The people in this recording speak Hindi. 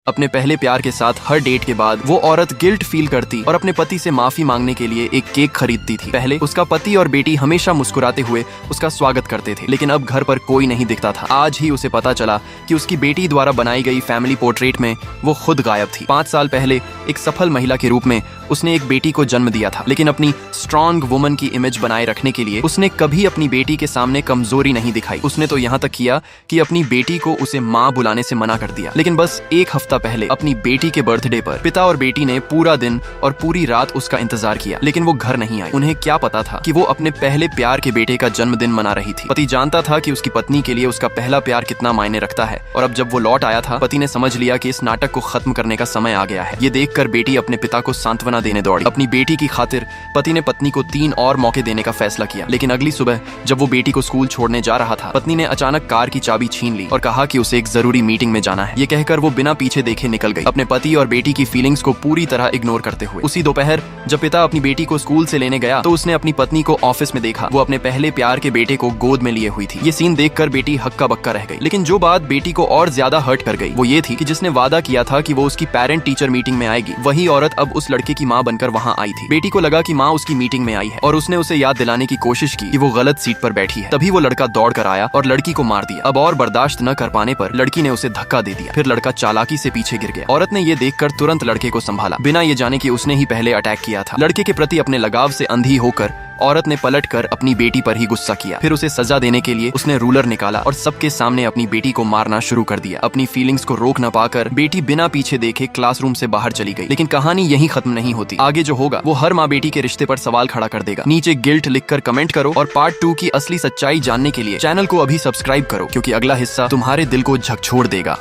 अपने पहले प्यार के साथ हर डेट के बाद वो औरत गिल्ट फील करती और अपने पति से माफी मांगने के लिए एक केक खरीदती थी। पहले उसका पति और बेटी हमेशा मुस्कुराते हुए उसका स्वागत करते थे, लेकिन अब घर पर कोई नहीं दिखता था। आज ही उसे पता चला कि उसकी बेटी द्वारा बनाई गई फैमिली पोर्ट्रेट में वो खुद गायब थी। 5 साल पहले एक सफल महिला के रूप में उसने एक बेटी को जन्म दिया था, लेकिन अपनी स्ट्रॉन्ग वुमन की इमेज बनाए रखने के लिए उसने कभी अपनी बेटी के सामने कमजोरी नहीं दिखाई। उसने तो यहाँ तक किया कि अपनी बेटी को उसे माँ बुलाने से मना कर दिया। लेकिन बस एक हफ्ता पहले अपनी बेटी के बर्थडे पर पिता और बेटी ने पूरा दिन और पूरी रात उसका इंतजार किया, लेकिन वो घर नहीं आई। उन्हें क्या पता था कि वो अपने पहले प्यार के बेटे का जन्मदिन मना रही थी। पति जानता था कि उसकी पत्नी के लिए उसका पहला प्यार कितना मायने रखता है, और अब जब वो लौट आया था, पति ने समझ लिया कि इस नाटक को खत्म करने का समय आ गया है। ये देखकर बेटी अपने पिता को सांत्वना देने दौड़ी। अपनी बेटी की खातिर पति ने पत्नी को 3 और मौके देने का फैसला किया। लेकिन अगली सुबह जब वो बेटी को स्कूल छोड़ने जा रहा था, पत्नी ने अचानक कार की चाबी छीन ली और कहा कि उसे एक जरूरी मीटिंग में जाना है। ये कहकर वो बिना पीछे देखे निकल गई, अपने पति और बेटी की फीलिंग्स को पूरी तरह इग्नोर करते हुए। उसी दोपहर जब पिता अपनी बेटी को स्कूल से लेने गया तो उसने अपनी पत्नी को ऑफिस में देखा। वो अपने पहले प्यार के बेटे को गोद में लिए हुई थी। ये सीन देखकर बेटी हक्का बक्का रह गई। लेकिन जो बात बेटी को और ज्यादा हर्ट कर गई वो ये थी कि जिसने वादा किया था कि वो उसकी पेरेंट टीचर मीटिंग में आएगी, वही औरत अब उस लड़के की माँ बनकर वहाँ आई थी। बेटी को लगा कि माँ उसकी मीटिंग में आई है और उसने उसे याद दिलाने की कोशिश की कि वो गलत सीट पर बैठी है। तभी वो लड़का दौड़ कर आया और लड़की को मार दिया। अब और बर्दाश्त न कर पाने पर लड़की ने उसे धक्का दे दिया। फिर लड़का चालाकी से पीछे गिर गया। औरत ने ये देखकर तुरंत लड़के को संभाला, बिना ये जाने कि उसने ही पहले अटैक किया था। लड़के के प्रति अपने लगाव से अंधी होकर औरत ने पलटकर अपनी बेटी पर ही गुस्सा किया। फिर उसे सजा देने के लिए उसने रूलर निकाला और सबके सामने अपनी बेटी को मारना शुरू कर दिया। अपनी फीलिंग्स को रोक न पाकर बेटी बिना पीछे देखे क्लासरूम से बाहर चली गई। लेकिन कहानी यहीं खत्म नहीं होती। आगे जो होगा वो हर माँ बेटी के रिश्ते पर सवाल खड़ा कर देगा। नीचे गिल्ट लिखकर कमेंट करो और पार्ट 2 की असली सच्चाई जानने के लिए चैनल को अभी सब्सक्राइब करो, क्योंकि अगला हिस्सा तुम्हारे दिल को झकझोर देगा।